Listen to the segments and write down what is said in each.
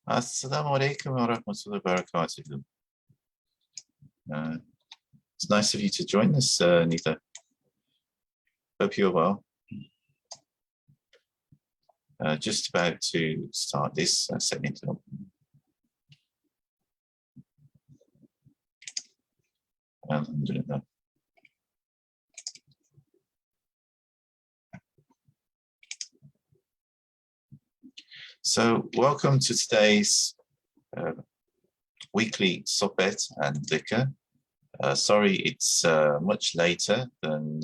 Assalamu alaikum wa rahmatullahi wa barakatuh. It's nice of you to join us, Nita. Hope you're well. Just about to start this segment. Alhamdulillah. So, welcome to today's weekly Sohbet and Dhikr. Sorry, it's much later than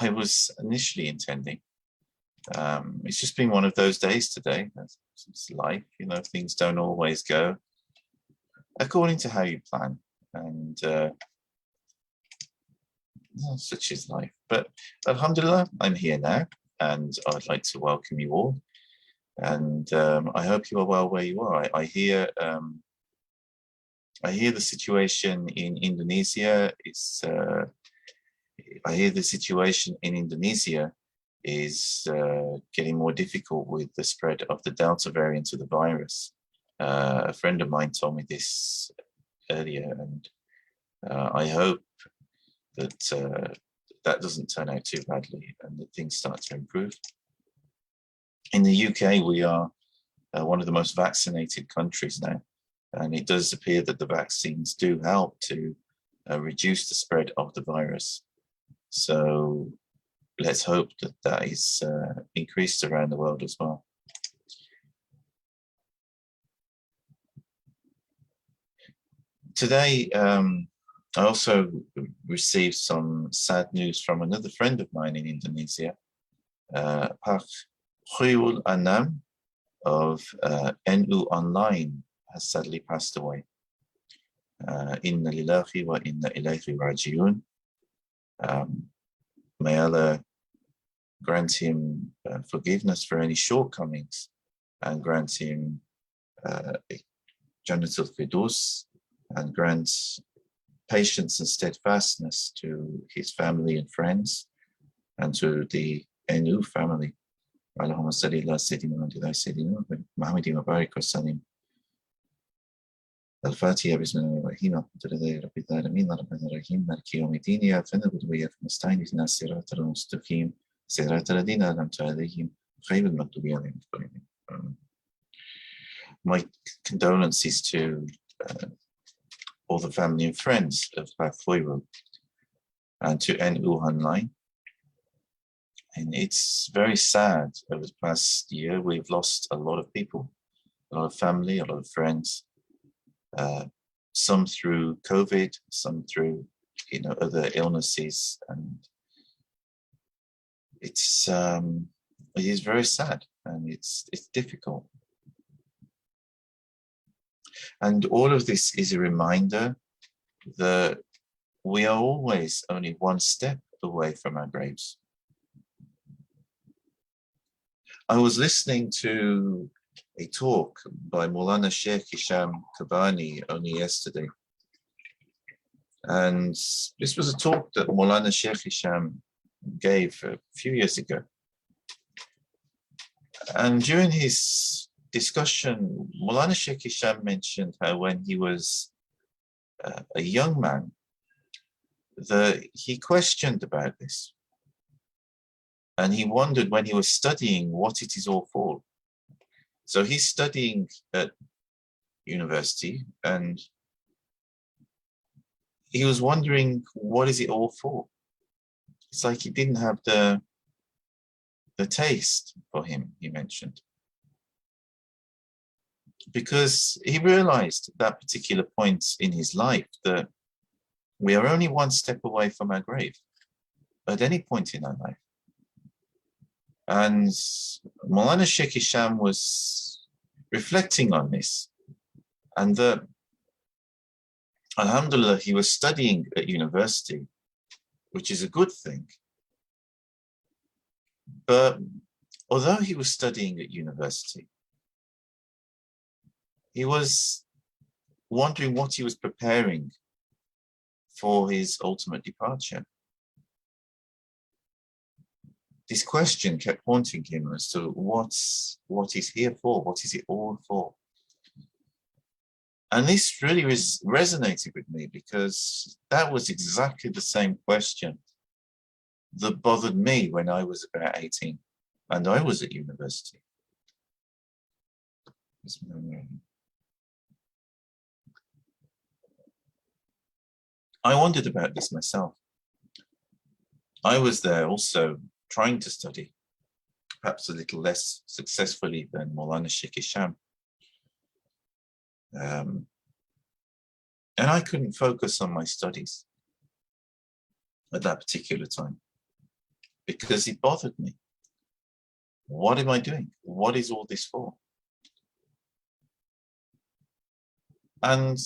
I was initially intending. It's just been one of those days today. It's life, you know, things don't always go according to how you plan, and such is life. But alhamdulillah, I'm here now, and I'd like to welcome you all. And I hope you are well where you are. I hear the situation in Indonesia is. I hear the situation in Indonesia is getting more difficult with the spread of the Delta variant of the virus. A friend of mine told me this earlier, and I hope that that doesn't turn out too badly and that things start to improve. In the UK, we are one of the most vaccinated countries now, and it does appear that the vaccines do help to reduce the spread of the virus. So let's hope that that is increased around the world as well. Today, I also received some sad news from another friend of mine in Indonesia. A Khoirul Anam of NU Online has sadly passed away. Inna lillahi wa inna ilayhi raji'un. May Allah grant him forgiveness for any shortcomings and grant him Jannat-ul-Firdaus and grant patience and steadfastness to his family and friends and to the NU family. Allahumma salli ala Sayyidina Muhammadin wa barik wa salim. Al-Fatihah bismillahir-rahmanir-rahim. Alhamdulillahi rabbil alamin arrahmanir rahim maliki yawmiddin iyyaka na'budu wa iyyaka nasta'in ihdinas siratal mustaqim siratal ladzina an'amta 'alaihim ghayril maghdubi 'alaihim. My condolences to all the family and friends of A Khoirul and to NU Online. And it's very sad. Over the past year, we've lost a lot of people, a lot of family, a lot of friends. Some through COVID, some through, you know, other illnesses, and it is very sad and it's difficult. And all of this is a reminder that we are always only one step away from our graves. I was listening to a talk by Maulana Sheikh Hisham Kabani only yesterday. And this was a talk that Maulana Sheikh Hisham gave a few years ago. And during his discussion, Maulana Sheikh Hisham mentioned how when he was a young man, that he questioned about this. And he wondered when he was studying what it is all for. So he's studying at university and he was wondering, what is it all for? It's like he didn't have the taste for him, he mentioned. Because he realized at that particular point in his life that we are only one step away from our grave at any point in our life. And Maulana Sheikh Hisham was reflecting on this, and that, alhamdulillah, he was studying at university, which is a good thing. But although he was studying at university, he was wondering what he was preparing for his ultimate departure. This question kept haunting him as to what he's here for, what is it all for? And this really resonated with me, because that was exactly the same question that bothered me when I was about 18 and I was at university. I wondered about this myself. I was there also trying to study, perhaps a little less successfully than Maulana Sheikh Hisham. And I couldn't focus on my studies at that particular time because it bothered me. What am I doing? What is all this for? And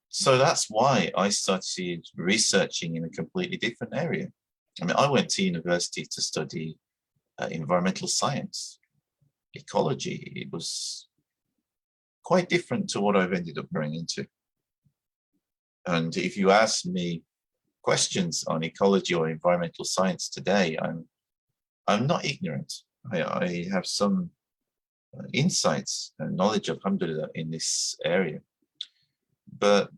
so that's why I started researching in a completely different area. I mean, I went to university to study environmental science, ecology. It was quite different to what I've ended up going into. And if you ask me questions on ecology or environmental science today, I'm not ignorant. I have some insights and knowledge, alhamdulillah, in this area. But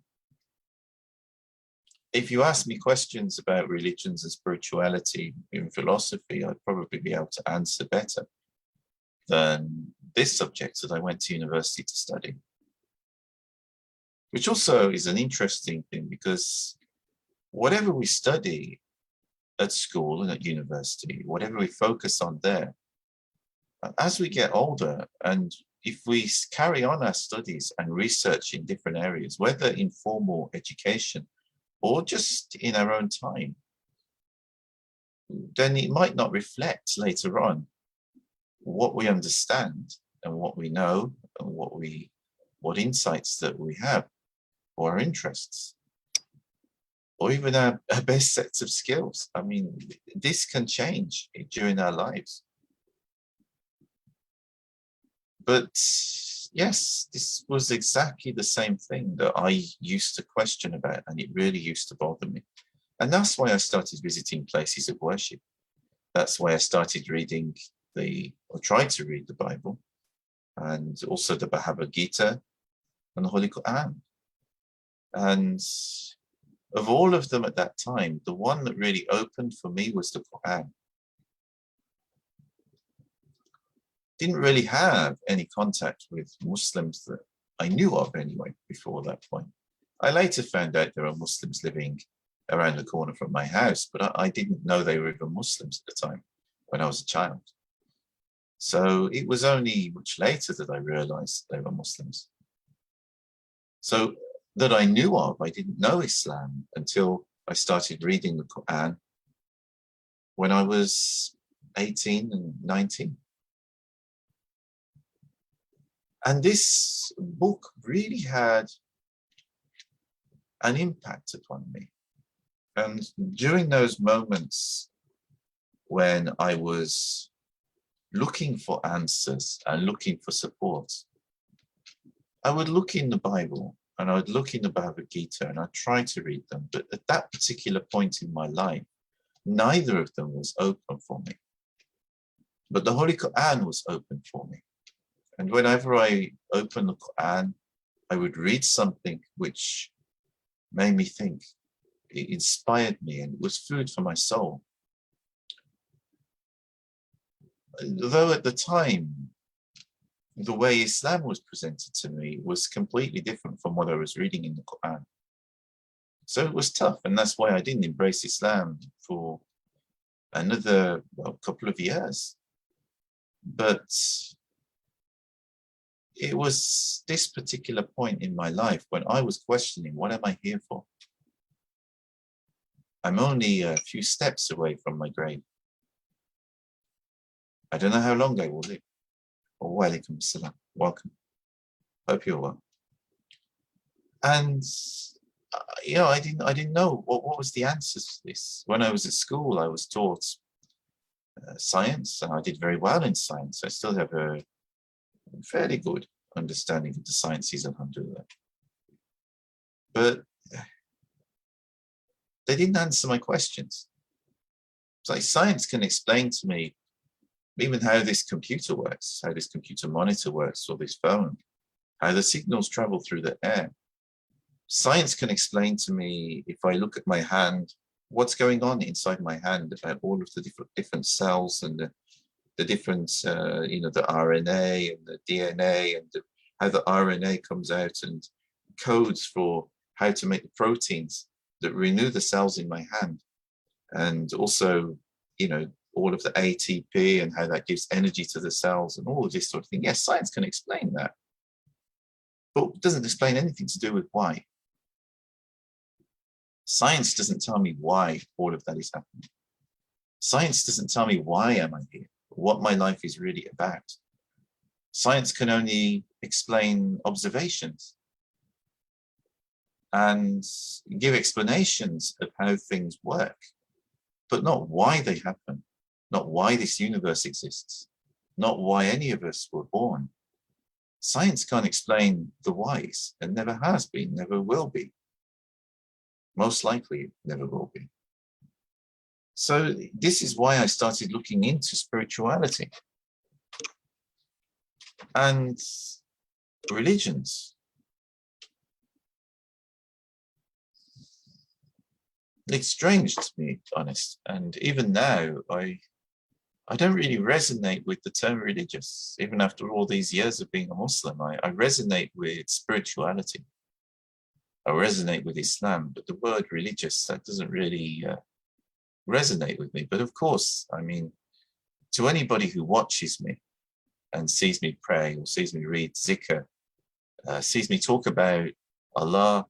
if you ask me questions about religions and spirituality in philosophy, I'd probably be able to answer better than this subject that I went to university to study. Which also is an interesting thing, because whatever we study at school and at university, whatever we focus on there, as we get older, and if we carry on our studies and research in different areas, whether in formal education or just in our own time, then it might not reflect later on what we understand and what we know and what insights that we have, or our interests, or even our best sets of skills. I mean, this can change during our lives. But yes, this was exactly the same thing that I used to question about, and it really used to bother me. And that's why I started visiting places of worship. That's why I started reading or tried to read the Bible, and also the Bhagavad Gita and the Holy Quran. And of all of them at that time, the one that really opened for me was the Quran. Didn't really have any contact with Muslims that I knew of anyway before that point. I later found out there are Muslims living around the corner from my house, but I didn't know they were even Muslims at the time when I was a child. So it was only much later that I realized they were Muslims. So that I knew of, I didn't know Islam until I started reading the Quran when I was 18 and 19. And this book really had an impact upon me. And during those moments when I was looking for answers and looking for support, I would look in the Bible and I would look in the Bhagavad Gita and I'd try to read them. But at that particular point in my life, neither of them was open for me. But the Holy Quran was open for me. And whenever I opened the Quran, I would read something which made me think. It inspired me, and it was food for my soul. Though at the time, the way Islam was presented to me was completely different from what I was reading in the Quran. So it was tough, and that's why I didn't embrace Islam for another couple of years. But it was this particular point in my life when I was questioning, what am I here for? I'm only a few steps away from my grave. I don't know how long I will live. Oh, alaikum, salam. Welcome. Hope you're well. And I didn't know what was the answers to this. When I was at school, I was taught science, and I did very well in science. I still have a fairly good understanding of the sciences, alhamdulillah. But they didn't answer my questions. It's like science can explain to me even how this computer works, how this computer monitor works, or this phone. how the signals travel through the air. Science can explain to me, if I look at my hand, what's going on inside my hand, about all of the different cells and the different, the RNA and the DNA, and how the RNA comes out and codes for how to make the proteins that renew the cells in my hand. And also, all of the ATP and how that gives energy to the cells and all of this sort of thing. Yes, science can explain that, but it doesn't explain anything to do with why. Science doesn't tell me why all of that is happening. Science doesn't tell me why am I here, what my life is really about. Science can only explain observations and give explanations of how things work, but not why they happen, not why this universe exists, not why any of us were born. Science can't explain the whys, and never has been, never will be. Most likely never will be. So this is why I started looking into spirituality and religions. It's strange to be honest, and even now I don't really resonate with the term religious. Even after all these years of being a Muslim, I resonate with spirituality. I resonate with Islam, but the word religious, that doesn't really resonate with me. But of course, I mean, to anybody who watches me and sees me pray or sees me read Dhikr, sees me talk about Allah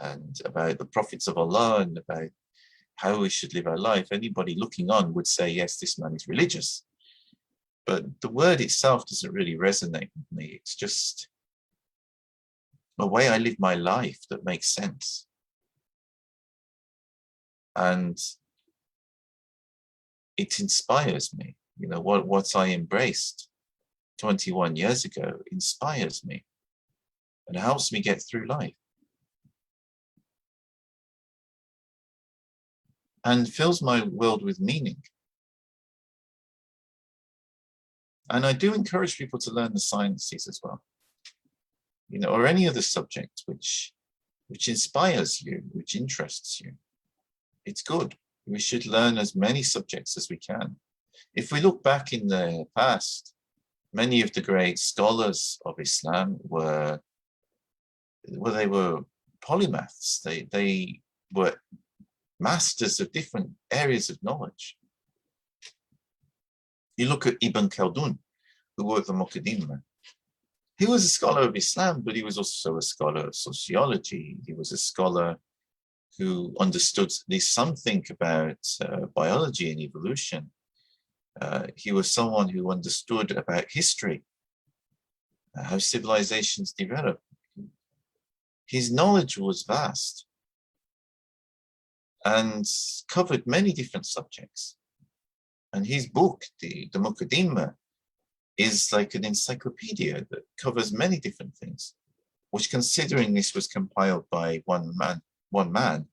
and about the prophets of Allah and about how we should live our life, anybody looking on would say, yes, this man is religious. But the word itself doesn't really resonate with me. It's just the way I live my life that makes sense. And it inspires me. What I embraced 21 years ago inspires me and helps me get through life. And fills my world with meaning. And I do encourage people to learn the sciences as well, or any other subject which inspires you, which interests you. It's good. We should learn as many subjects as we can. If we look back in the past, many of the great scholars of Islam were polymaths. They were masters of different areas of knowledge. You look at Ibn Khaldun, who wrote the Muqaddimah. He was a scholar of Islam, but he was also a scholar of sociology. He was a scholar who understood at least something about biology and evolution. He was someone who understood about history, how civilizations develop. His knowledge was vast and covered many different subjects. And his book, the Muqaddimah, is like an encyclopedia that covers many different things, which, considering this was compiled by one man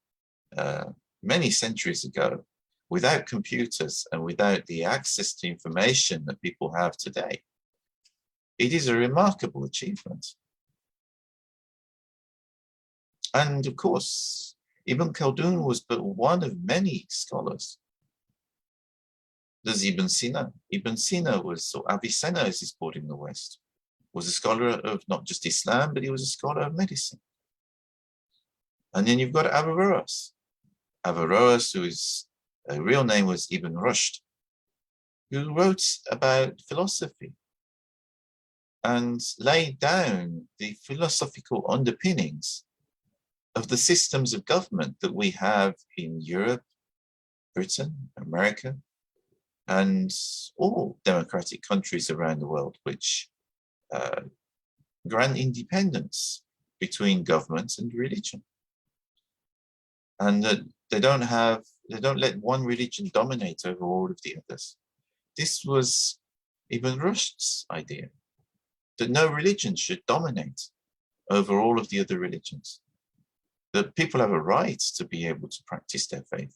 many centuries ago, without computers and without the access to information that people have today, it is a remarkable achievement. And of course, Ibn Khaldun was but one of many scholars. There's Ibn Sina. Ibn Sina was, or Avicenna as he's called in the West, was a scholar of not just Islam, but he was a scholar of medicine. And then you've got Averroes. Averroes, whose real name was Ibn Rushd, who wrote about philosophy and laid down the philosophical underpinnings of the systems of government that we have in Europe, Britain, America, and all democratic countries around the world, which grant independence between government and religion. And that they don't let one religion dominate over all of the others. This was Ibn Rushd's idea, that no religion should dominate over all of the other religions, that people have a right to be able to practice their faith,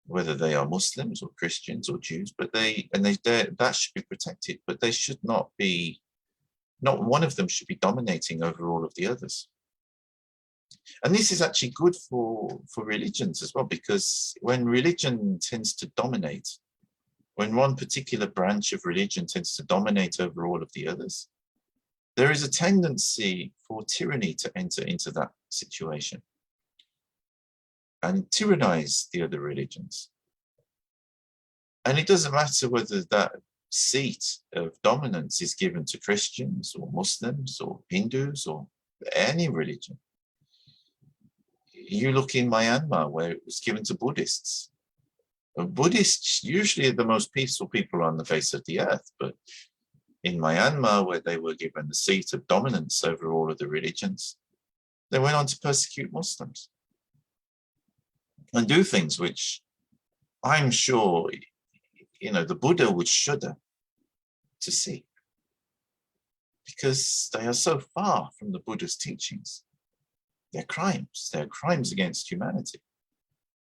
whether they are Muslims or Christians or Jews, but that should be protected, but they should not be Not one of them should be dominating over all of the others. And this is actually good for religions as well, because when religion tends to dominate, when one particular branch of religion tends to dominate over all of the others, there is a tendency for tyranny to enter into that situation and tyrannize the other religions. And it doesn't matter whether that seat of dominance is given to Christians or Muslims or Hindus or any religion. You look in Myanmar, where it was given to Buddhists. Buddhists usually are the most peaceful people on the face of the earth, but in Myanmar, where they were given the seat of dominance over all of the religions, they went on to persecute Muslims and do things which I'm sure, the Buddha would shudder to see, because they are so far from the Buddha's teachings. They're crimes. They're crimes against humanity.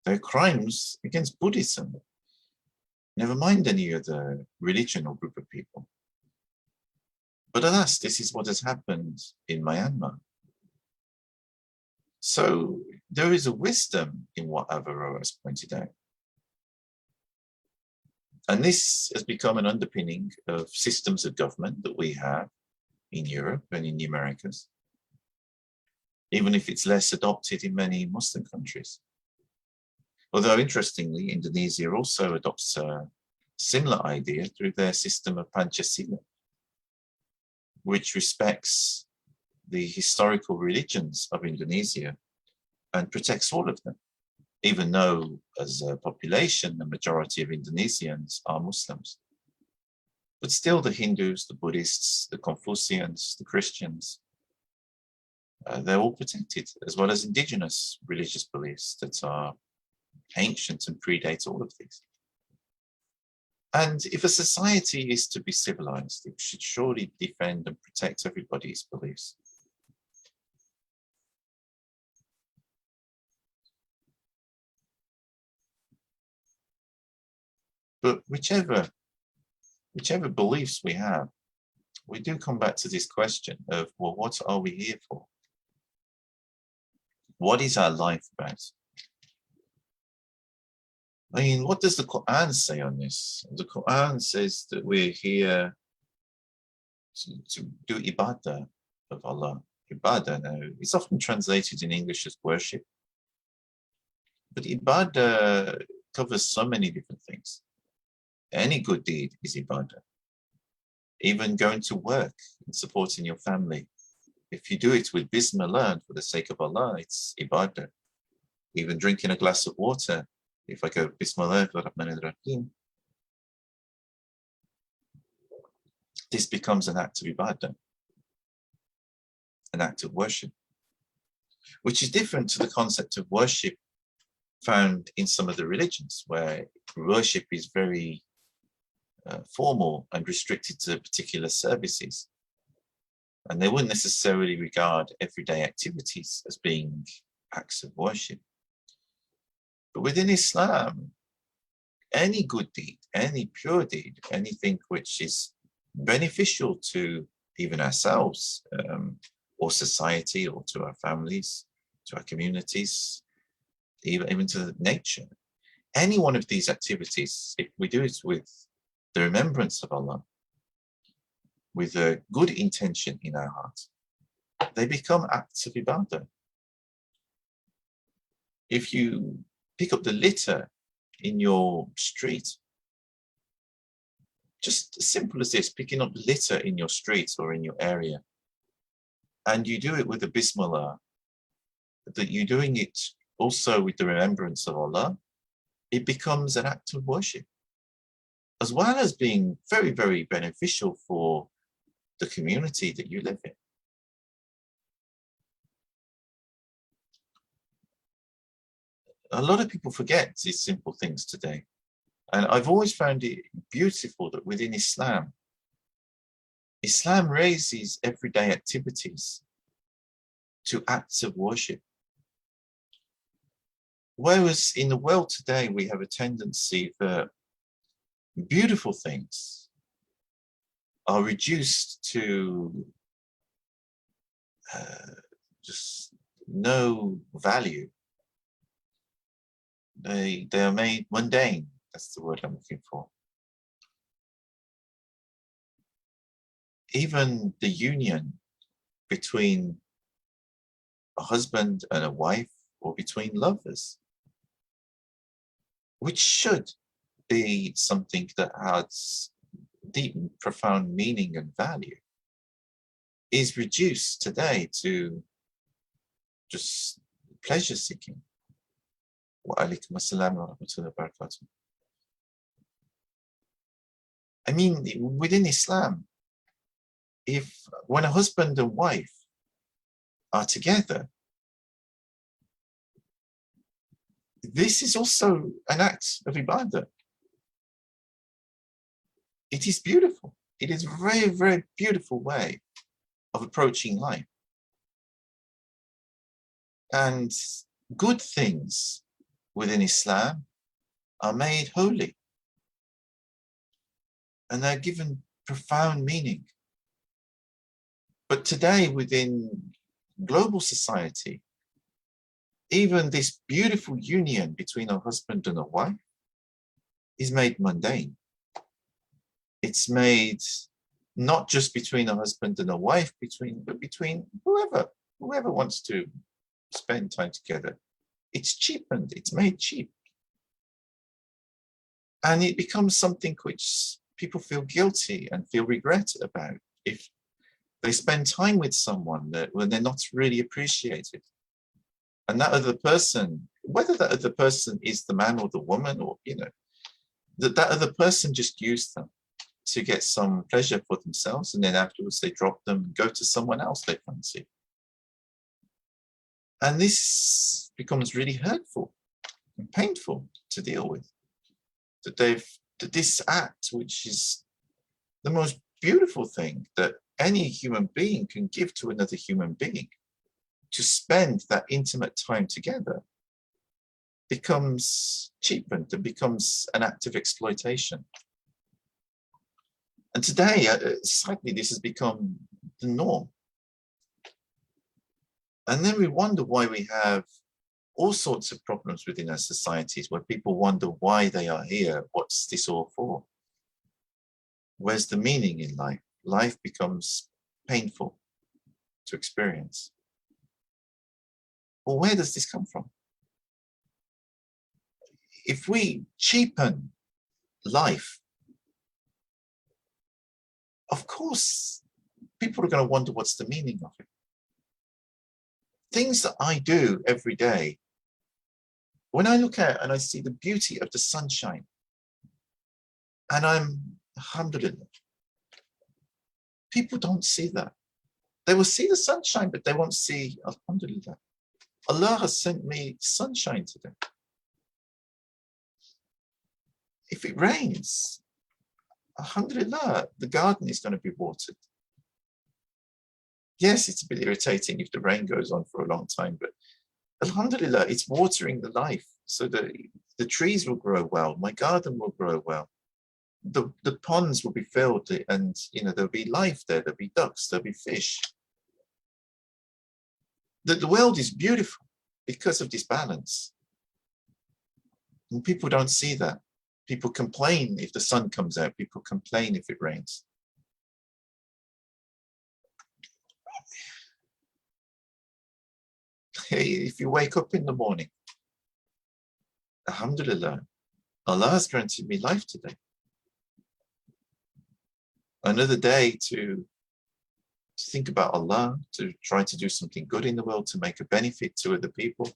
They're crimes against Buddhism. Never mind any other religion or group of people. But alas, this is what has happened in Myanmar. So there is a wisdom in what Averroes has pointed out. And this has become an underpinning of systems of government that we have in Europe and in the Americas, even if it's less adopted in many Muslim countries. Although, interestingly, Indonesia also adopts a similar idea through their system of Pancasila, which respects the historical religions of Indonesia and protects all of them, even though, as a population, the majority of Indonesians are Muslims. But still, the Hindus, the Buddhists, the Confucians, the Christians, they're all protected, as well as indigenous religious beliefs that are ancient and predate all of these. And if a society is to be civilized, it should surely defend and protect everybody's beliefs. But whichever beliefs we have, we do come back to this question of, well, what are we here for? What is our life about? I mean, what does the Quran say on this? The Quran says that we're here to do ibadah of Allah. Ibadah now, it's often translated in English as worship. But ibadah covers so many different things. Any good deed is ibadah. Even going to work and supporting your family. If you do it with Bismillah and for the sake of Allah, it's ibadah. Even drinking a glass of water, if I go Bismillah ar-Rahman ar-Rahim, this becomes an act of ibadah, an act of worship, which is different to the concept of worship found in some of the religions, where worship is very formal and restricted to particular services. And they wouldn't necessarily regard everyday activities as being acts of worship. But within Islam, any good deed, any pure deed, anything which is beneficial to even ourselves or society or to our families, to our communities, even to nature, any one of these activities, if we do it with the remembrance of Allah, with a good intention in our heart, they become acts of ibadah. If you pick up the litter in your street, just as simple as this, picking up the litter in your street or in your area, and you do it with a Bismillah, that you're doing it also with the remembrance of Allah, it becomes an act of worship, as well as being very, very beneficial for the community that you live in. A lot of people forget these simple things today. And I've always found it beautiful that within Islam, Islam raises everyday activities to acts of worship. Whereas in the world today, we have a tendency for beautiful things, are reduced to just no value. They are made mundane. That's the word I'm looking for. Even the union between a husband and a wife, or between lovers, which should be something that has deep, profound meaning and value, is reduced today to just pleasure seeking. Alaikum, Salam, alaikum. I mean, within Islam, when a husband and wife are together, this is also an act of ibadah. It is beautiful. It is a very, very beautiful way of approaching life. And good things within Islam are made holy. And they're given profound meaning. But today, within global society, even this beautiful union between a husband and a wife is made mundane. It's made not just between a husband and a wife, but between whoever wants to spend time together. It's cheapened, it's made cheap. And it becomes something which people feel guilty and feel regret about if they spend time with someone when they're not really appreciated. And that other person, whether that other person is the man or the woman, or, that other person just used them to get some pleasure for themselves, and then afterwards they drop them and go to someone else they fancy. And this becomes really hurtful and painful to deal with. That this act, which is the most beautiful thing that any human being can give to another human being, to spend that intimate time together, becomes cheapened and becomes an act of exploitation. And today, sadly, this has become the norm. And then we wonder why we have all sorts of problems within our societies, where people wonder why they are here. What's this all for? Where's the meaning in life? Life becomes painful to experience. Well, where does this come from? If we cheapen life, of course, people are going to wonder what's the meaning of it. Things that I do every day, when I look out and I see the beauty of the sunshine, and I'm, alhamdulillah, people don't see that. They will see the sunshine, but they won't see, alhamdulillah, Allah has sent me sunshine today. If it rains, alhamdulillah, the garden is going to be watered. Yes, it's a bit irritating if the rain goes on for a long time, but alhamdulillah, it's watering the life so that the trees will grow well, my garden will grow well, the ponds will be filled, and there'll be life there, there'll be ducks, there'll be fish. The world is beautiful because of this balance. And people don't see that. People complain if the sun comes out, people complain if it rains. If you wake up in the morning, alhamdulillah, Allah has granted me life today. Another day to think about Allah, to try to do something good in the world, to make a benefit to other people.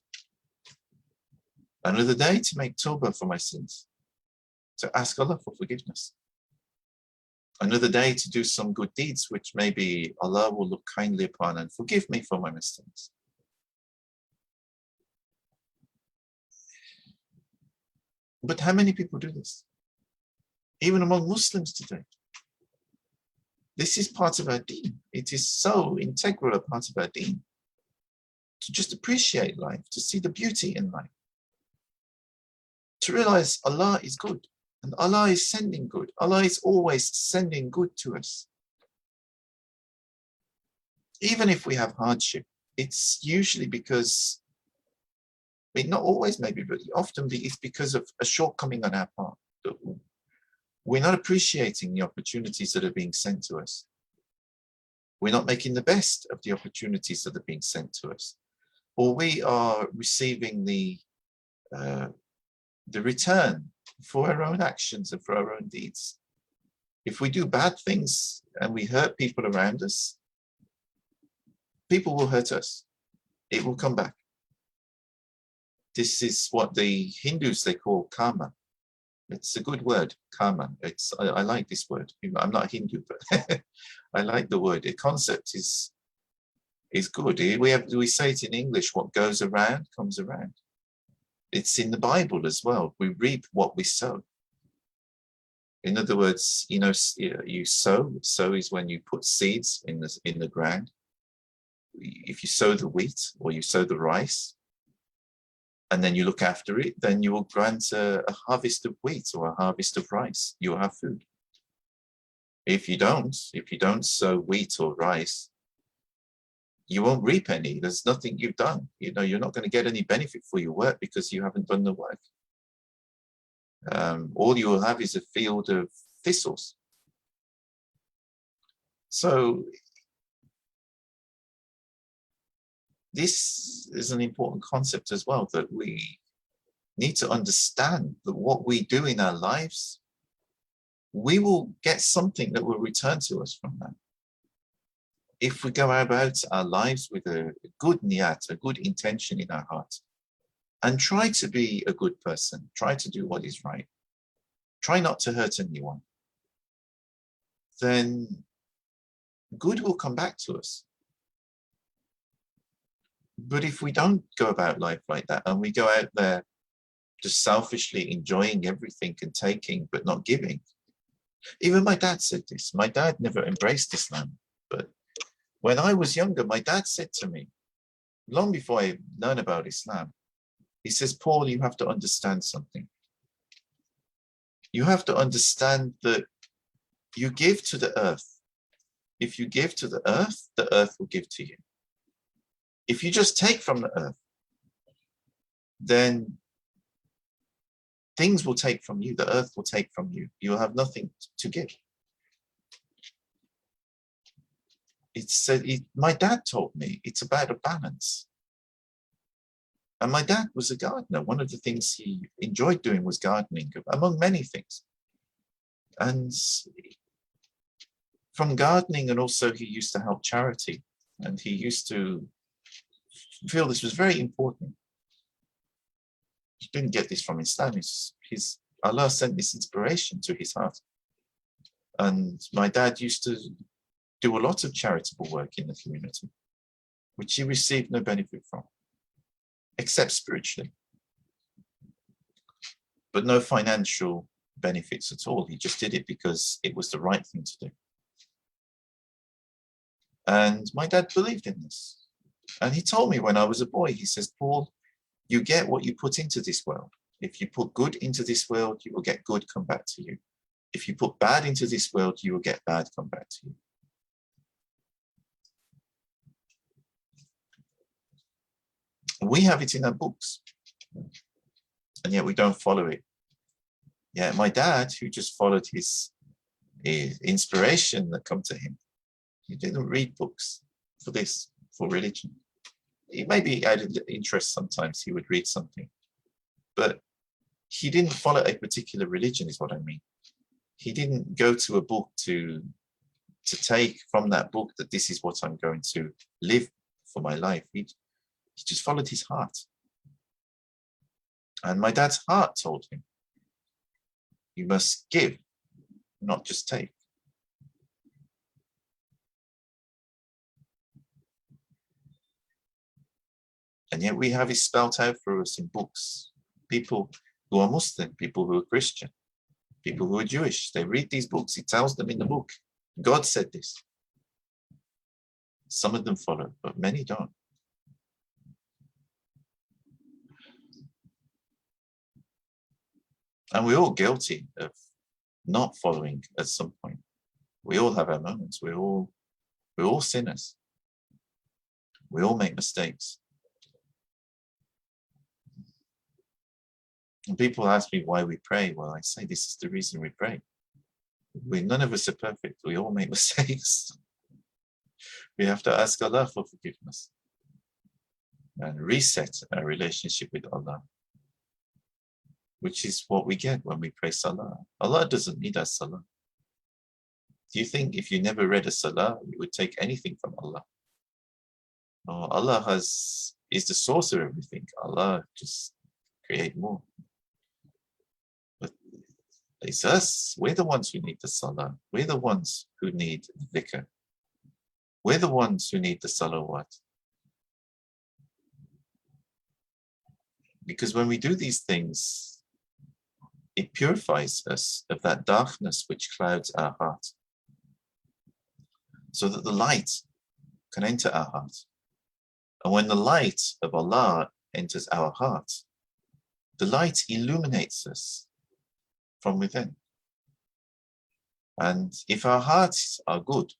Another day to make tawbah for my sins, to ask Allah for forgiveness. Another day to do some good deeds which maybe Allah will look kindly upon and forgive me for my mistakes. But how many people do this? Even among Muslims today. This is part of our deen. It is so integral a part of our deen to just appreciate life, to see the beauty in life, to realize Allah is good and Allah is sending good. Allah is always sending good to us. even if we have hardship, it's usually because, I mean, not always maybe, but often it's because of a shortcoming on our part. That we're not appreciating the opportunities that are being sent to us. We're not making the best of the opportunities that are being sent to us. Or we are receiving the return for our own actions and for our own deeds. If we do bad things and we hurt people around us, people will hurt us. It will come back. This is what the Hindus, they call karma. It's a good word, karma. I like this word. I'm not a Hindu, but I like the word. The concept is good. We say it in English, what goes around comes around. It's in the Bible as well. We reap what we sow. In other words, you sow. Sow is when you put seeds in the ground. If you sow the wheat or you sow the rice, and then you look after it, then you will grant a harvest of wheat or a harvest of rice. You will have food. If you don't sow wheat or rice, you won't reap any. There's nothing you've done. You're not going to get any benefit for your work because you haven't done the work. All you will have is a field of thistles. So this is an important concept as well, that we need to understand that what we do in our lives, we will get something that will return to us from that. If we go about our lives with a good niyat, a good intention in our heart, and try to be a good person, try to do what is right, try not to hurt anyone, then good will come back to us. But if we don't go about life like that, and we go out there just selfishly enjoying everything and taking, but not giving. Even my dad said this. My dad never embraced Islam. But when I was younger, my dad said to me, long before I learned about Islam, he says, Paul, you have to understand something. You have to understand that you give to the earth. If you give to the earth will give to you. If you just take from the earth, then things will take from you. The earth will take from you. You'll have nothing to give. My dad told me it's about a balance. And my dad was a gardener. One of the things he enjoyed doing was gardening, among many things. And from gardening, and also he used to help charity. And he used to feel this was very important. He didn't get this from Islam. Allah sent this inspiration to his heart. And my dad used to do a lot of charitable work in the community, which he received no benefit from, except spiritually. But no financial benefits at all. He just did it because it was the right thing to do. And my dad believed in this. And he told me when I was a boy, he says, Paul, you get what you put into this world. If you put good into this world, you will get good come back to you. If you put bad into this world, you will get bad come back to you. We have it in our books, and yet we don't follow it. Yeah, my dad, who just followed his inspiration that come to him, he didn't read books for religion. He maybe out of interest sometimes he would read something, but he didn't follow a particular religion, is what I mean. He didn't go to a book to take from that book that this is what I'm going to live for my life. He just followed his heart. And my dad's heart told him, you must give, not just take. And yet we have it spelt out for us in books. People who are Muslim, people who are Christian, people who are Jewish, they read these books. It tells them in the book, God said this. Some of them follow, but many don't. And we're all guilty of not following at some point. We all have our moments. We're all sinners. We all make mistakes. And people ask me why we pray. Well, I say this is the reason we pray. None of us are perfect. We all make mistakes. We have to ask Allah for forgiveness and reset our relationship with Allah, which is what we get when we pray Salah. Allah doesn't need our Salah. Do you think if you never read a Salah, you would take anything from Allah? No, Allah is the source of everything. Allah just create more. But it's us. We're the ones who need the Salah. We're the ones who need the Dhikr. We're the ones who need the Salawat. Because when we do these things, it purifies us of that darkness which clouds our heart, so that the light can enter our heart. And when the light of Allah enters our heart, the light illuminates us from within. And if our hearts are good,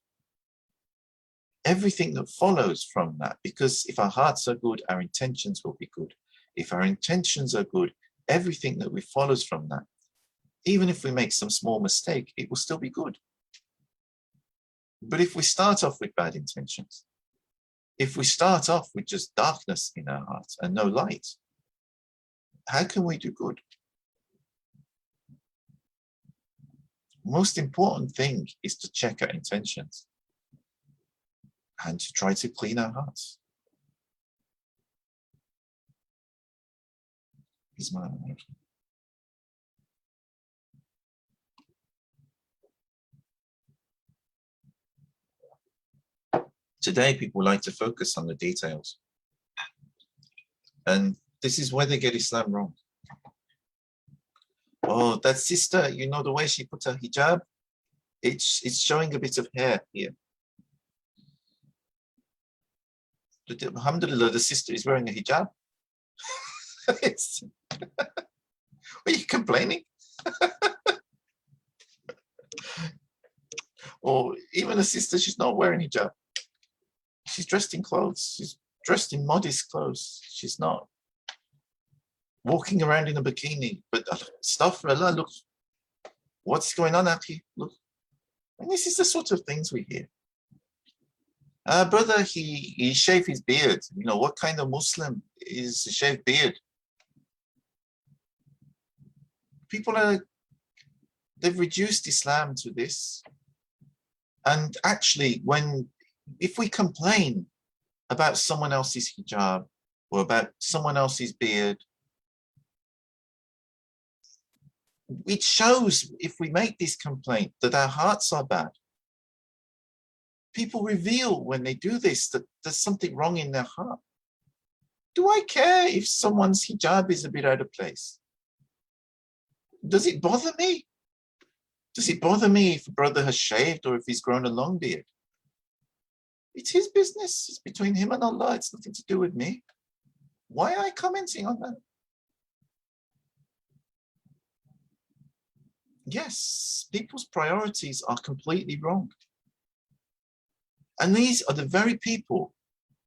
everything that follows from that, because if our hearts are good, our intentions will be good. If our intentions are good, everything that follows from that, even if we make some small mistake, it will still be good. But if we start off with bad intentions, if we start off with just darkness in our hearts and no light, how can we do good? Most important thing is to check our intentions and to try to clean our hearts. Today, people like to focus on the details. And this is where they get Islam wrong. Oh, that sister, you know the way she put her hijab? It's showing a bit of hair here. Alhamdulillah, the sister is wearing a hijab. Are you complaining? Or even a sister, she's not wearing hijab. She's dressed in clothes. She's dressed in modest clothes. She's not walking around in a bikini. But astaghfirullah, look, what's going on out here? Look. And this is the sort of things we hear. Brother, he shaved his beard. You know, what kind of Muslim is a shaved beard? People they've reduced Islam to this. And actually, if we complain about someone else's hijab or about someone else's beard, it shows, if we make this complaint, that our hearts are bad. People reveal when they do this that there's something wrong in their heart. Do I care if someone's hijab is a bit out of place? Does it bother me? Does it bother me if a brother has shaved or if he's grown a long beard? It's his business. It's between him and Allah. It's nothing to do with me. Why am I commenting on that? Yes, people's priorities are completely wrong. And these are the very people,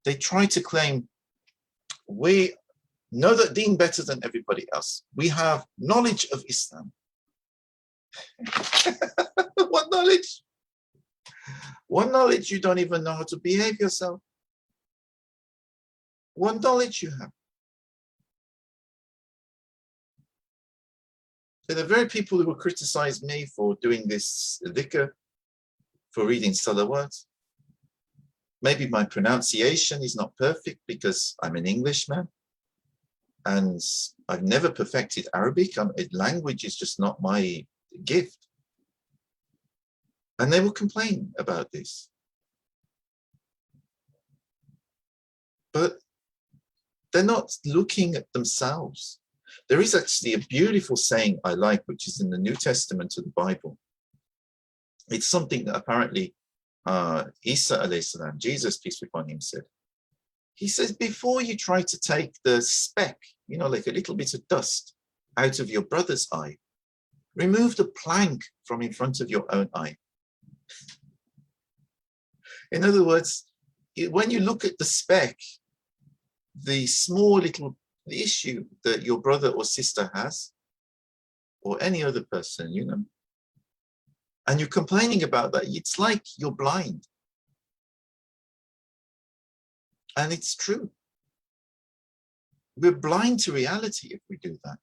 they try to claim, we know that deen better than everybody else. We have knowledge of Islam. What knowledge? What knowledge? You don't even know how to behave yourself. What knowledge you have? They're the very people who will criticize me for doing this dhikr, for reading salawat. Maybe my pronunciation is not perfect because I'm an Englishman and I've never perfected Arabic. Language is just not my gift. And they will complain about this. But they're not looking at themselves. There is actually a beautiful saying I like, which is in the New Testament of the Bible. It's something that apparently Isa alayhi salam, Jesus, peace be upon him, said. He says, before you try to take the speck, you know, like a little bit of dust out of your brother's eye, remove the plank from in front of your own eye. In other words, when you look at the speck, the small little issue that your brother or sister has, or any other person, you know, and you're complaining about that, it's like you're blind. And it's true. We're blind to reality if we do that.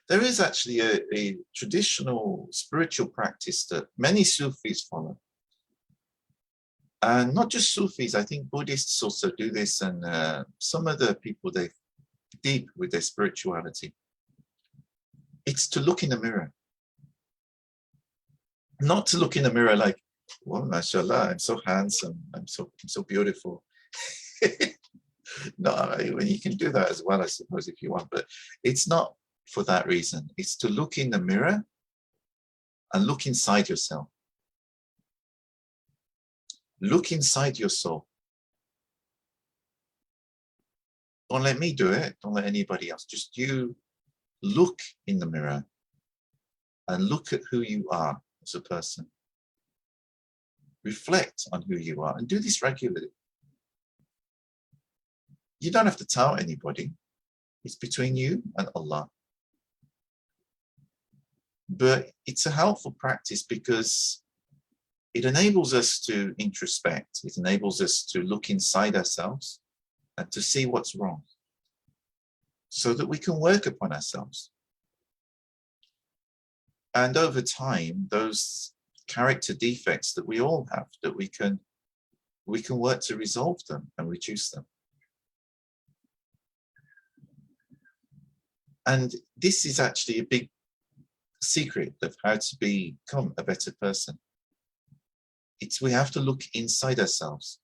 There is actually a traditional spiritual practice that many Sufis follow. And not just Sufis, I think Buddhists also do this, and some other people, they're deep with their spirituality. It's to look in the mirror. Not to look in the mirror like, well, mashallah, I'm so handsome, I'm so beautiful. No, you can do that as well, I suppose, if you want, but it's not for that reason. It's to look in the mirror and look inside yourself. Look inside your soul. Don't let me do it. Don't let anybody else. Just you look in the mirror and look at who you are as a person. Reflect on who you are and do this regularly. You don't have to tell anybody. It's between you and Allah. But it's a helpful practice because it enables us to introspect. It enables us to look inside ourselves and to see what's wrong so that we can work upon ourselves. And over time, those character defects that we all have, that we can work to resolve them and reduce them. And this is actually a big secret of how to become a better person. We have to look inside ourselves.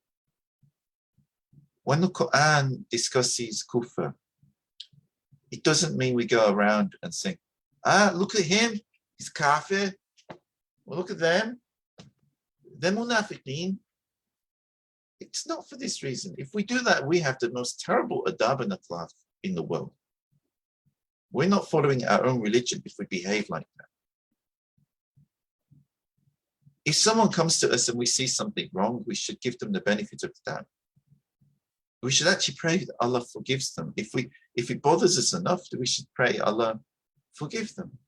When the Quran discusses kufr, it doesn't mean we go around and say, look at him, he's kafir. Well, look at them. They're munafiqeen. It's not for this reason. If we do that, we have the most terrible adab and akhlaq in the world. We're not following our own religion if we behave like that. If someone comes to us and we see something wrong, we should give them the benefit of the doubt. We should actually pray that Allah forgives them. If it bothers us enough, we should pray, Allah, forgive them.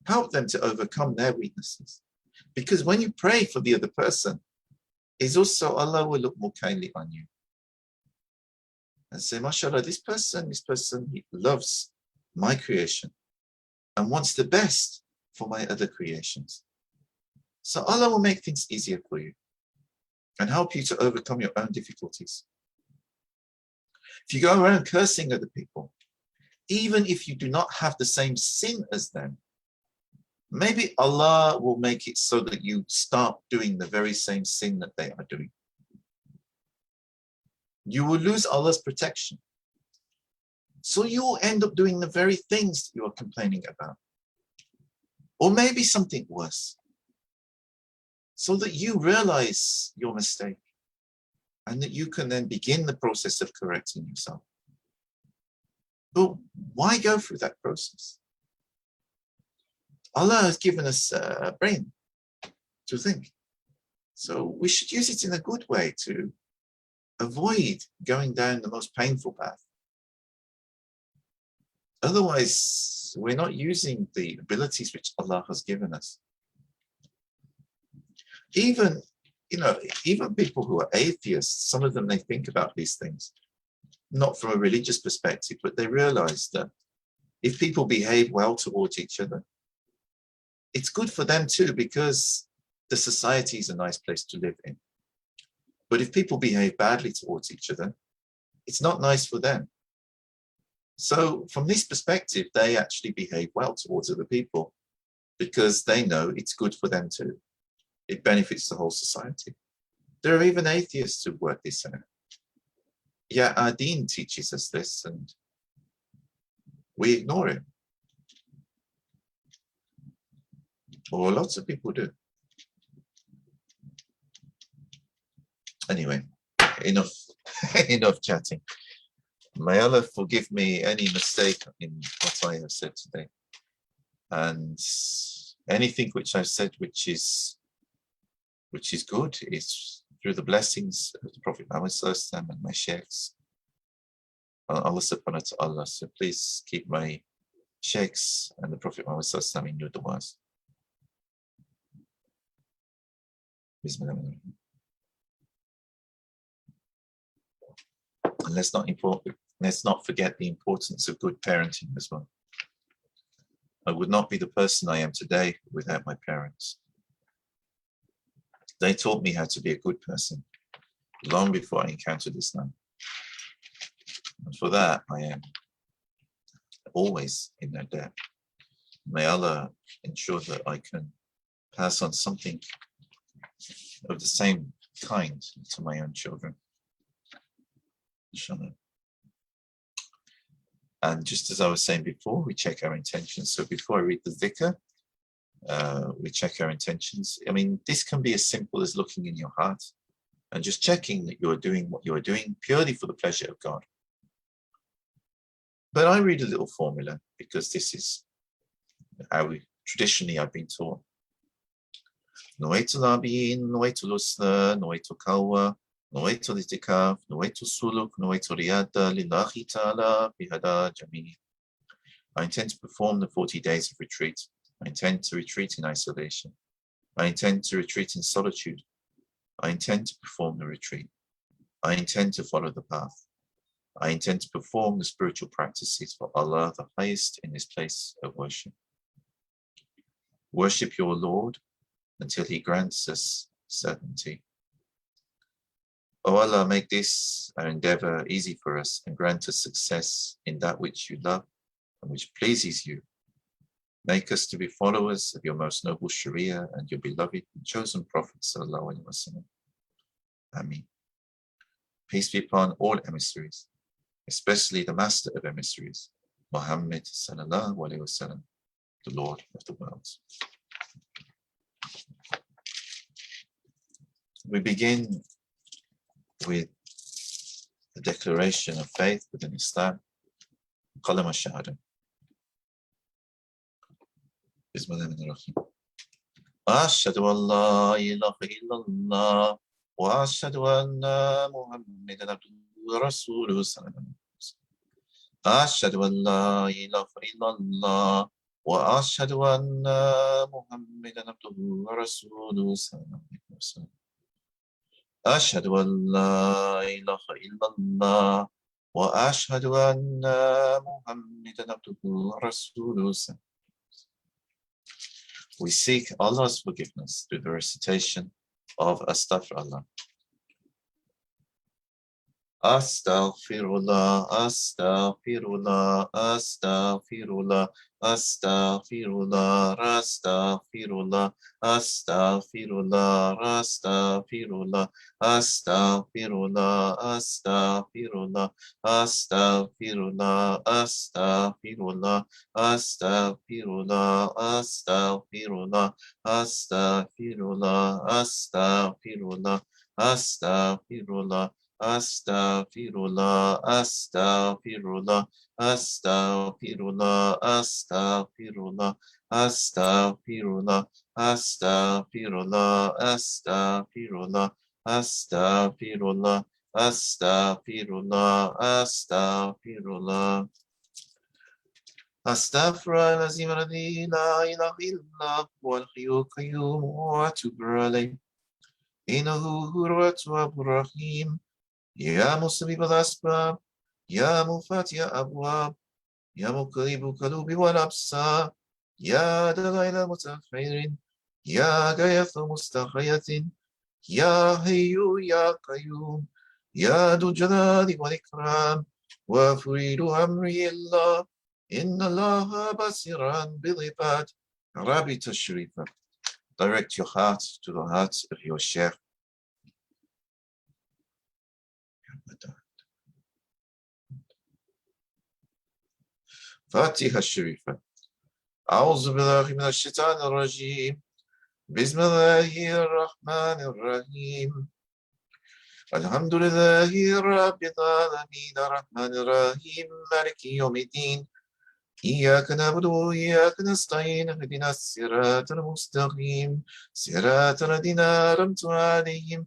Help them to overcome their weaknesses. Because when you pray for the other person, is also Allah will look more kindly on you. And say, mashallah, this person, he loves my creation and wants the best for my other creations. So Allah will make things easier for you and help you to overcome your own difficulties. If you go around cursing other people, even if you do not have the same sin as them, maybe Allah will make it so that you start doing the very same sin that they are doing. You will lose Allah's protection. So you will end up doing the very things you are complaining about. Or maybe something worse. So that you realize your mistake and that you can then begin the process of correcting yourself. But why go through that process? Allah has given us a brain to think. So we should use it in a good way to avoid going down the most painful path. Otherwise, we're not using the abilities which Allah has given us. Even people who are atheists, some of them, they think about these things, not from a religious perspective, but they realize that if people behave well towards each other, it's good for them too, because the society is a nice place to live in. But if people behave badly towards each other, it's not nice for them. So from this perspective, they actually behave well towards other people because they know it's good for them too. It benefits the whole society. There are even atheists who work this out. Yeah, our deen teaches us this and we ignore it. Or lots of people do. Anyway, enough chatting. May Allah forgive me any mistake in what I have said today. And anything which I've said which is good is through the blessings of the Prophet Muhammad and my sheikhs, Allah subhanahu wa ta'ala. So please keep my sheikhs and the Prophet Muhammad in your du'as. Bismillah. And let's not forget the importance of good parenting as well. I would not be the person I am today without my parents. They taught me how to be a good person long before I encountered Islam. And for that, I am always in their debt. May Allah ensure that I can pass on something of the same kind to my own children. Inshallah. And just as I was saying before, we check our intentions. So before I read the dhikr, we check our intentions. I mean, this can be as simple as looking in your heart and just checking that you're doing what you're doing purely for the pleasure of God. But I read a little formula because this is how traditionally I've been taught. نويت العبين نويت الأسنى نويت القوة نويت الاعتكاف نويت السلوك نويت الريادة لله تعالى بهدى جميع. I intend to perform the 40 days of retreat. I intend to retreat in isolation. I intend to retreat in solitude. I intend to perform the retreat. I intend to follow the path. I intend to perform the spiritual practices for Allah, the highest, in this place of worship. Worship your Lord until He grants us certainty. O Allah, make this our endeavor easy for us and grant us success in that which you love and which pleases you. Make us to be followers of your most noble Sharia and your beloved and chosen Prophet Sallallahu Alaihi Wasallam. Ameen. Peace be upon all emissaries, especially the master of emissaries, Muhammad Sallallahu Alaihi Wasallam, the Lord of the worlds. We begin with the declaration of faith within Islam, Qalam al-Shahada. Bismillahirrahmanirrahim. Ashhadu an la ilaha illallah wa ashhadu anna Muhammadan abduhu wa rasuluhu. Salam. Ashhadu an la ilaha illallah wa ashhadu anna Muhammadan abduhu wa rasuluhu. Salam. أشهد أن لا إله إلا الله وأشهد أن محمدا عبده ورسوله. We seek Allah's forgiveness through the recitation of Astaghfirullah. Astaghfirullah, astaghfirullah, astaghfirullah, astaghfirullah, astaghfirullah, astaghfirullah, astaghfirullah, astaghfirullah, astaghfirullah, astaghfirullah, astaghfirullah, astaghfirullah, astaghfirullah, astaghfirullah, astaghfirullah, astaghfirullah. Astaghfirullah, astaghfirullah, astaghfirullah, astaghfirullah, astaghfirullah, astaghfirullah, astaghfirullah, astaghfirullah, astaghfirullah, astaghfirullah. Astaghfirullah al-azim alladhi la ilaha illa huwa al-hayyul qayyum wa atubu ilayh. Innahu huwa at-tawwabur rahim. يا مسبب الأسباب يا مفاتيح أبواب يا مقلب القلوب والأبصار يا دلائل المتخير يا غاية مستخية يا حي يا قيوم يا ذو الجلال والإكرام وفريد أمري الله إن الله بصير بالعباد. Rabbi Tashrifa, direct your heart to the heart of your Sheikh. Fatiha Sharifa. أعوذ بالله من الشيطان الرجيم. بسم الله الرحمن الرحيم. الحمد لله رب العالمين الرحمن الرحيم مالك يوم الدين. إياك نعبد وإياك نستعين اهدنا الصراط المستقيم صراط الذين أنعمت عليهم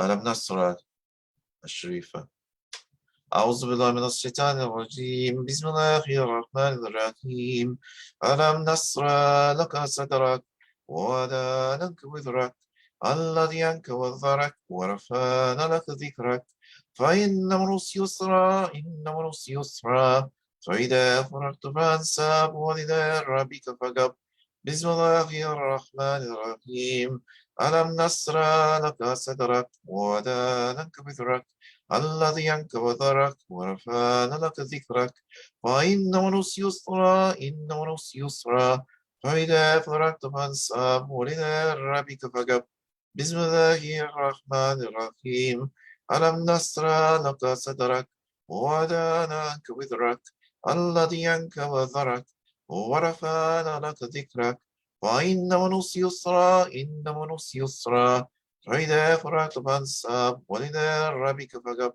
ألم نشرح الشريفة. أعوذ بالله من الشيطان الرجيم. بسم الله الرحمن الرحيم. ألم نشرح لك صدرك ووضعنا عنك وزرك الذي أنقض ظهرك ورفعنا لك ذكرك فإن مع العسر يسرا إن مع العسر يسرا فإذا فرغت فانصب وإلى ربك فارغب. بسم الله الرحمن الرحيم. ألم نشرح لك صدرك ووضعنا عنك وزرك الذي أنقض ظهرك ورفعنا لك ذكرك فإن مع العسر يسرا إن مع العسر يسرا فإذا فرغت فانصب وإلى ربك فارغب. بسم الله الرحمن الرحيم. ألم نشرح لك صدرك ووضعنا عنك وزرك الذي أنقض ظهرك ورفعنا لك ذكرك فإن مع العسر يسرا إن مع العسر يسرا فإذا فرغت فانصب وإلى ربك فارغب.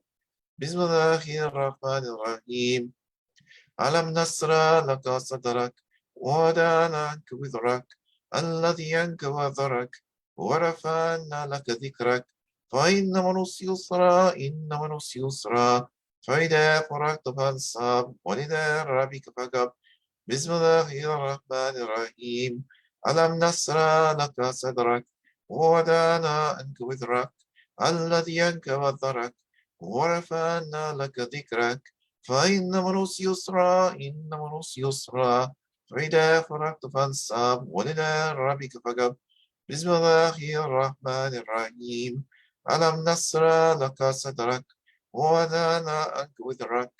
بسم الله الرحمن الرحيم. ألم نشرح لك صدرك ووضعنا عنك وزرك الذي أنقض ظهرك ورفعنا لك ذكرك فإن مع العسر يسرا إن مع العسر يسرا فإذا فرغت فانصب وإلى ربك فارغب. بسم الله الرحمن الرحيم. ألم نشرح لك صدرك ووضعنا عنك وزرك الذي أنقض ظهرك ورفعنا لك ذكرك فإن مع العسر يسرا إن مع العسر يسرا فإذا فرغت فانصب وإلى ربك فارغب. بسم الله الرحمن الرحيم. ألم نشرح لك صدرك ووضعنا عنك وزرك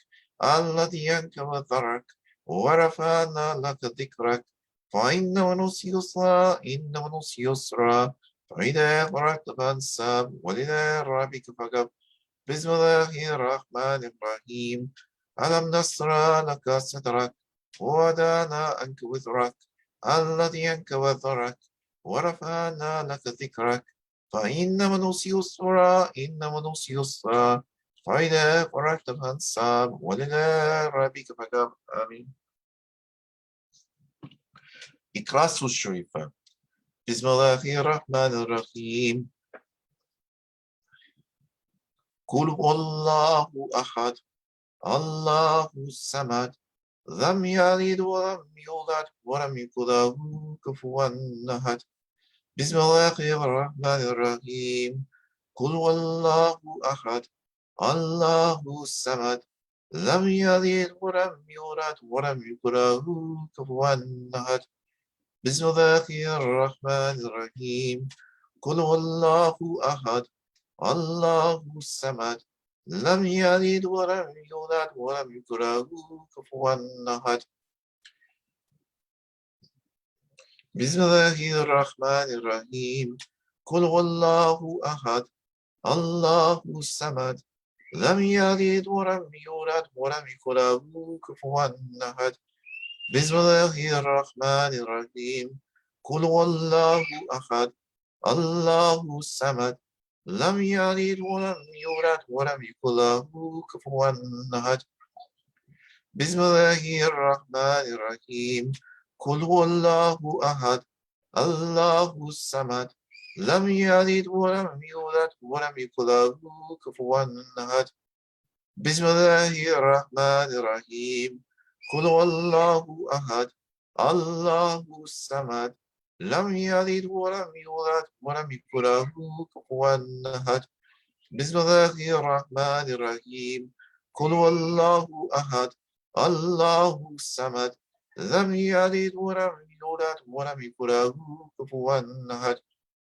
الذي أنقض ظهرك ورفعنا لك ذكرك فإن مع العسر يسرا إن مع العسر يسرا فإذا فرغت فانصب وإلى ربك فارغب. بسم الله الرحمن الرحيم. ألم نشرح لك صدرك ووضعنا عنك وزرك الذي أنقض ظهرك ورفعنا لك ذكرك فإن مع العسر يسرا إن مع العسر يسرا فإذا فرغت فانصب وإلى ربك فارغب. آمين. إخلاص الشريفة. بسم الله الرحمن الرحيم. قل هو الله أحد الله الصمد لم يلد ولم يولد ولم يكن له كفوا أحد. بسم الله الرحمن الرحيم. قل هو الله أحد الله الصمد لم يلد ولم يولد ولم يكن له كفوا أحد. بسم الله الرحمن الرحيم. قل هو الله أحد الله الصمد لم يلد ولم يولد ولم يكن له كفوا أحد. بسم الله الرحمن الرحيم. قل هو الله أحد الله الصمد لم يلد ولم يولد ولم يكن له كفوا أحد. بسم الله الرحمن الرحيم. قل هو الله أحد الله الصمد لم يلد ولم يولد ولم يكن له كفوا أحد. بسم الله الرحمن الرحيم. قل هو الله أحد الله الصمد لم يلد ولم يولد ولم يكن له كفوا أحد. بسم الله الرحمن الرحيم. قل هو الله أحد الله الصمد لم يلد ولم يولد ولم يكن له كفوا أحد. بسم الله الرحمن الرحيم. قل هو الله أحد الله الصمد لم يلد ولم يولد ولم يكن له كفوا أحد.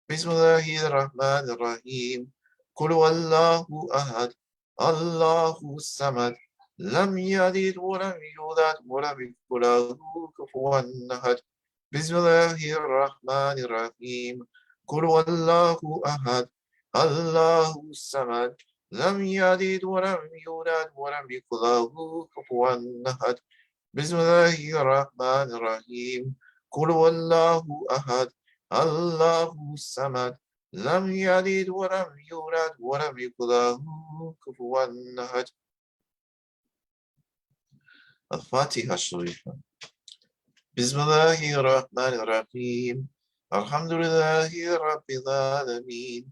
بسم الله الرحمن الرحيم. قل هو الله أحد الله الصمد لم يلد ولم يولد ولم يكن له كفوا أحد. بسم الله الرحمن الرحيم. قل هو الله أحد الله الصمد لم يلد ولم يولد ولم يكن له كفوا أحد. بسم الله الرحمن الرحيم. قل هو الله أحد الله الصمد لم يلد ولم يولد ولم يكن له كفوا أحد. الفاتحة الشريفة. بسم الله الرحمن الرحيم. الحمد لله رب العالمين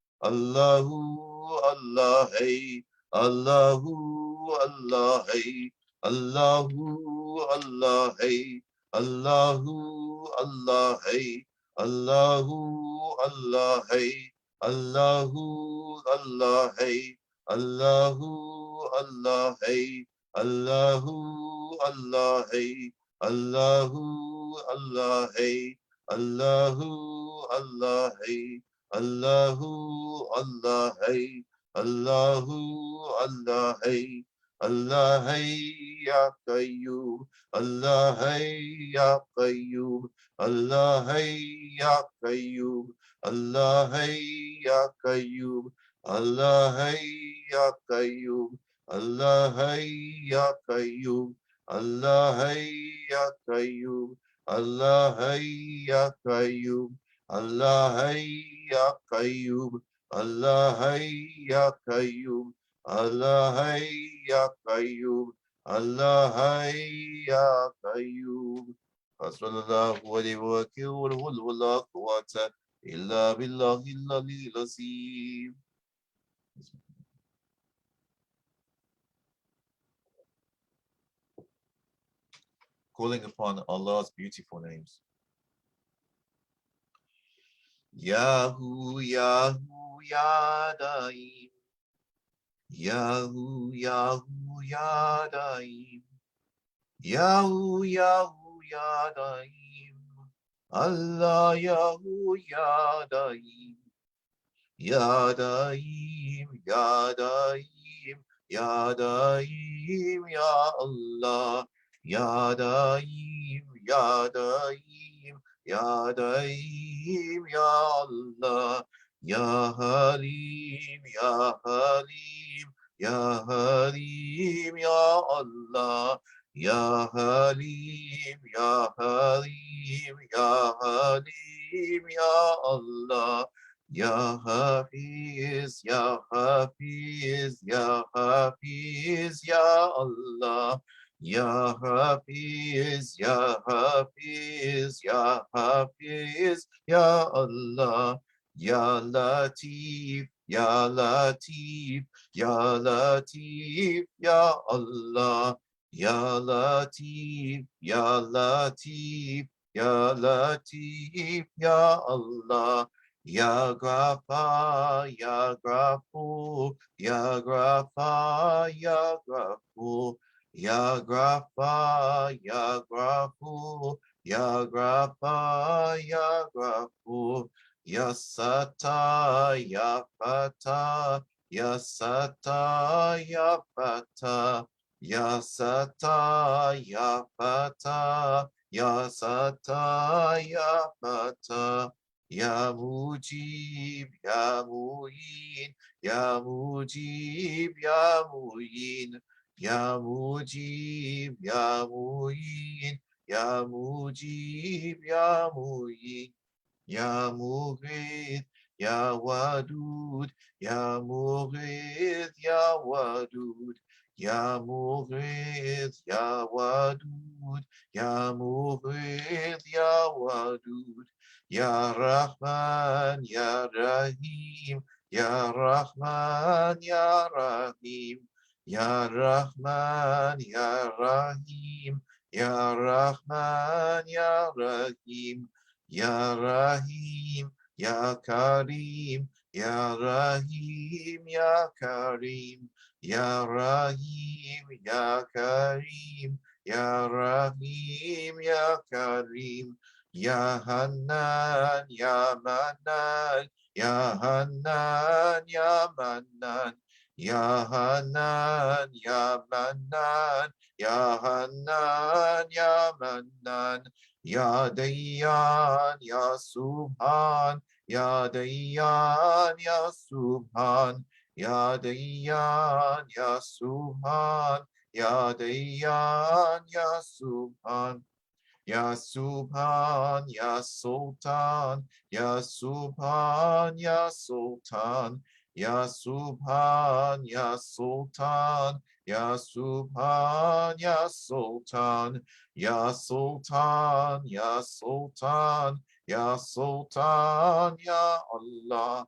Allahu Allah hey, Allahu Allah hey, Allahu Allah hey, Allahu Allah hey, Allahu Allah hey, Allahu Allah hey, Allahu Allah hey, Allahu Allah hey, Allahu Allah hey, Allahu Allah hey, Allahu Allah hey, Allahu Allah hey, Allah hey ya Qayyum, Allah hey ya Qayyum, Allah hey ya Qayyum, Allah hey ya Qayyum, Allah hey ya Qayyum, Allah hey ya Qayyum, Allah hey ya Qayyum, Allah hey ya Qayyum, Allah hay ya Qayyum, Allah hay ya Qayyum, Allah hay ya Qayyum, Allah hay ya Qayyum. Hasbunallahu wa ni'mal wakeel, la quwwata illa billahil aliyyil azim. Calling upon Allah's beautiful names. Yahu, Yahu, Yadaim. Yahu, Yahu, Yadaim. Yahu, Yahu, Yadaim. Allah, Yahu, Yadaim. Yadaim, Yadaim, Yadaim, Ya Allah. Yadaim, Yadaim, Yadaim, Ya Allah. Ya Halim, Ya Halim, Ya Halim, Ya Allah. Ya Halim, Ya Halim, Ya Halim, Ya Allah. Ya Hafiz, Ya Hafiz, Ya Hafiz, Ya Allah. Ya Hafiz, Ya Hafiz, Ya Hafiz, Ya Allah. Ya Latif, Ya Latif, Ya Latif, Ya Allah. Ya Latif, Ya Latif, Ya Latif, Ya Allah. Ya Ghaffar, Ya Ghaffur, Ya Ghaffar, Ya Ghaffur, Ya Ghaffar, Ya Ghaffur, Ya Ghaffar, Ya Ghaffur, Ya Sattar, Ya Fatah, Ya Sattar, Ya Fatah, Ya Sattar, Ya Fatah, Ya Sattar, Ya Fatah. Ya Mujib, Ya Muin, Ya Mujib, Ya Muin, Ya Mujib, Ya Muin, Ya Mujib, Ya Muin, Ya Mughith, Ya Wadud, Ya Mughith, Ya Wadud, Ya Mughith, Ya Wadud, Ya Mughith, Ya Wadud, Ya Rahman, Ya Rahim, Ya Rahman, Ya Rahim, Ya Rahman, Ya Rahim, Ya Rahman, Ya Rahim, Ya Rahim, Ya Karim, Ya Rahim, Ya Karim, Ya Rahim, Ya Karim, Ya Rahim, Ya Karim, Ya Hanan, Ya Manan, Ya Hanan, Ya Manan, Ya Hanan, Ya Manan, Ya Hanan, Ya Manan, Ya Dayyan, Ya Subhan, Ya Dayyan, Ya Subhan, Ya Dayyan, Ya Subhan, Ya Dayyan, Ya Subhan. Ya Subhan, Ya Sultan, Ya Subhan, Ya Sultan, Ya Subhan, Ya Sultan, Ya Subhan, Ya Sultan, Ya Sultan, Ya Sultan, Ya Sultan, Ya Allah.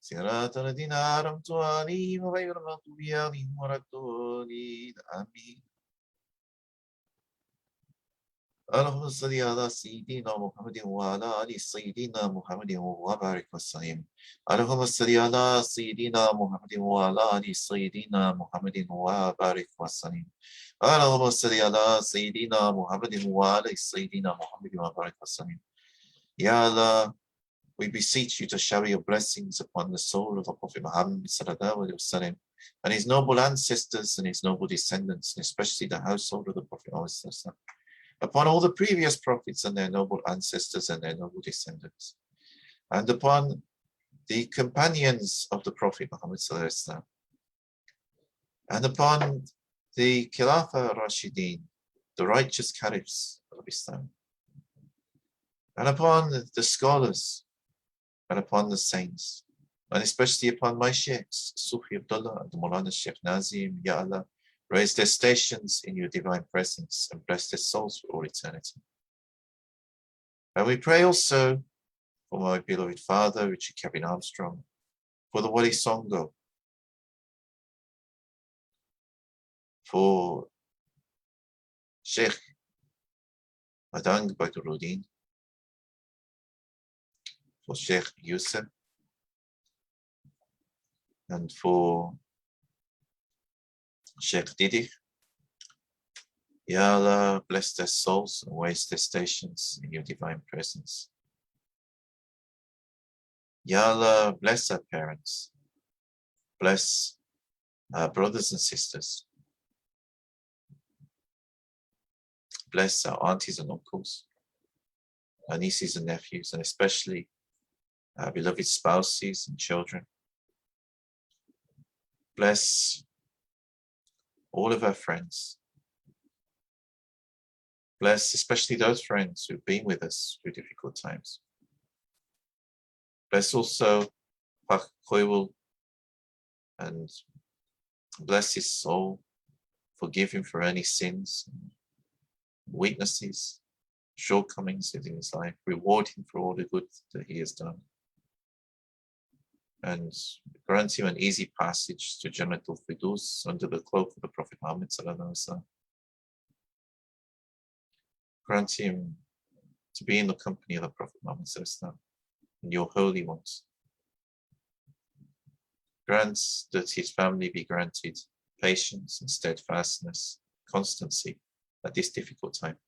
صراط الذين أنعمت عليهم غير المغضوب عليهم ولا الضالين آمين. اللهم صل على سيدنا محمد وعلى آل سيدنا محمد وبارك وسلم. اللهم صل على سيدنا محمد وعلى آل سيدنا محمد وبارك وسلم. اللهم صل على سيدنا محمد وعلى سيدنا محمد وبارك وسلم. Ya Allah, we beseech you to shower your blessings upon the soul of the Prophet Muhammad وسلم, and his noble ancestors and his noble descendants, and especially the household of the Prophet Muhammad, upon all the previous prophets and their noble ancestors and their noble descendants, and upon the companions of the Prophet Muhammad, and upon the Khilafah Rashidin, the righteous caliphs of Islam, and upon the scholars, and upon the saints, and especially upon my sheikhs, Sufi Abdullah and Maulana Sheikh Nazim. Ya Allah, raise their stations in your divine presence and bless their souls for all eternity. And we pray also for my beloved father, Richard Kevin Armstrong, for the Wali Songo, for Sheikh Madang Badruddin, for Sheikh Yusuf, and for Sheikh Dhikr. Ya Allah, bless their souls and raise their stations in your divine presence. Ya Allah, bless our parents, bless our brothers and sisters, bless our aunties and uncles, our nieces and nephews, and especially our beloved spouses and children. Bless all of our friends. Bless especially those friends who've been with us through difficult times. Bless also A Khoirul, and bless his soul. Forgive him for any sins, weaknesses, shortcomings in his life. Reward him for all the good that he has done, and grant him an easy passage to Jannat-ul-Firdaus under the cloak of the Prophet Muhammad sallallahu alaihi wasallam. Grant him to be in the company of the Prophet Muhammad sallallahu alaihi wasallam and your holy ones. Grant that his family be granted patience and steadfastness, constancy at this difficult time.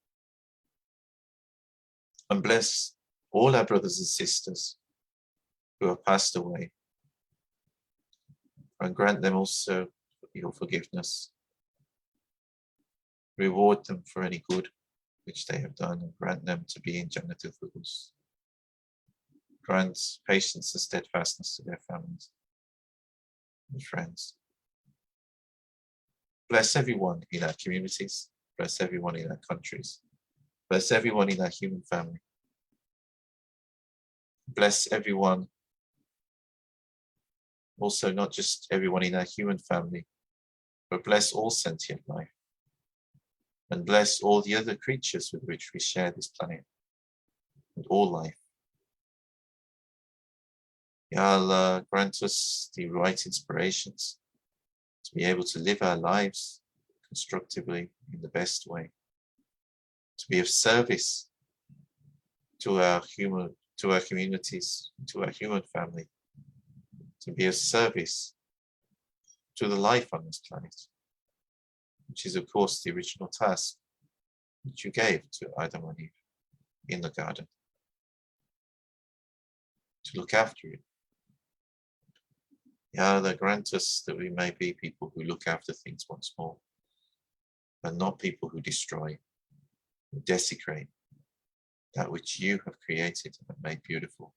And bless all our brothers and sisters who have passed away, and grant them also your forgiveness. Reward them for any good which they have done, and grant them to be in Jannat-ul-Firdaus. Grant patience and steadfastness to their families and friends. Bless everyone in our communities. Bless everyone in our countries. Bless everyone in our human family. Bless everyone, also not just everyone in our human family, but bless all sentient life. And bless all the other creatures with which we share this planet and all life. Ya Allah, grant us the right inspirations to be able to live our lives constructively in the best way, to be of service to our communities, to our human family, to be of service to the life on this planet, which is of course the original task which you gave to Adam and Eve in the garden, to look after it. Ya Allah, grant us that we may be people who look after things once more, and not people who destroy, who desecrate that which you have created and made beautiful.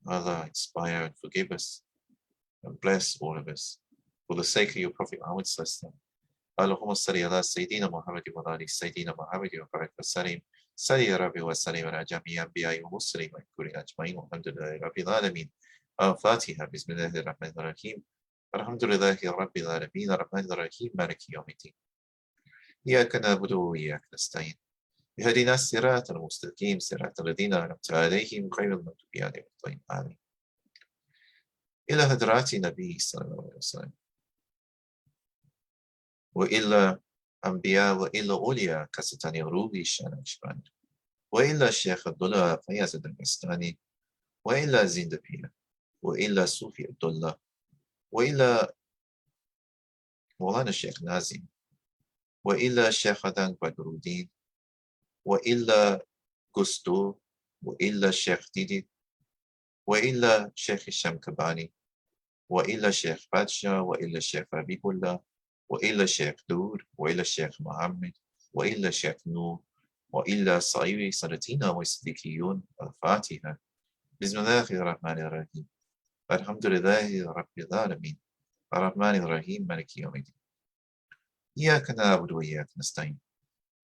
Allah, inspire and forgive us, and bless all of us, for the sake of your Prophet Muhammad sallallahu alaihi wasallam. Allahumma salli ala Sayyidina Muhammad wa ali Sayyidina Muhammad wa barik wa salim. Salli ya Rabbi wa salim ala jami'i anbiya'i wa mursalin wa kulli ajma'in walhamdulillahi rabbil alamin. Al-Fatihah. Bismillahir Rahmanir Rahim. Alhamdulillahi Rabbil Alamin. Ar-Rahmanir Rahim. Maliki yawmiddin. Iyyaka na'budu wa iyyaka nasta'in. Ihdina as-siratal mustaqim, siratal ladzina an'amta 'alaihim ghayril maghdubi 'alaihim wa lad-dallin. Amin. إلى هدرات نبي صلى الله عليه وسلم وإلى أنبياء وإلى أولياء كستاني روبي نقشبند وإلى الشيخ عبد الله فياض الدغستاني وإلى زندبية وإلى صوفي عبد الله وإلى مولانا الشيخ نازم وإلى الشيخ عدنان بدرالدين وإلى قسطو وإلى الشيخ ديدي وإلى الشيخ هشام كباني وإلى الشيخ بادشاه وإلى الشيخ ربيع الله وإلى الشيخ دور وإلى الشيخ محمد وإلى الشيخ نور وإلى صائر سنتنا والصديقيون. الفاتحة. بسم الله الرحمن الرحيم. الحمد لله رب العالمين الرحمن الرحيم مالك يوم الدين إياك نعبد وإياك نستعين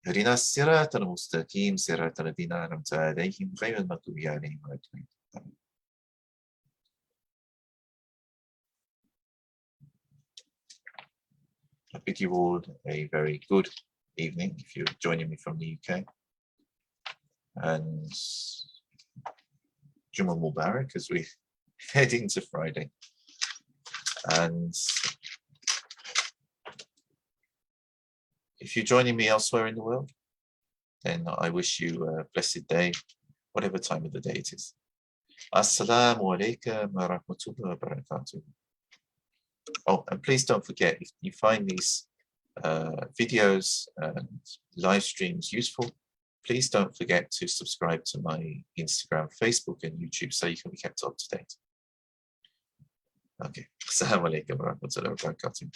اهدنا الصراط المستقيم صراط الذين أنعمت عليهم غير المغضوب عليهم ولا الضالين. I bid you all a very good evening if you're joining me from the UK, and Jummah Mubarak as we head into Friday. And if you're joining me elsewhere in the world, then I wish you a blessed day, whatever time of the day it is. Assalamu alaikum wa rahmatullahi wa barakatuh. Oh, and please don't forget, if you find these videos and live streams useful, please don't forget to subscribe to my Instagram, Facebook, and YouTube so you can be kept up to date. Okay. Assalamu alaikum wa rahmatullahi wa barakatuh.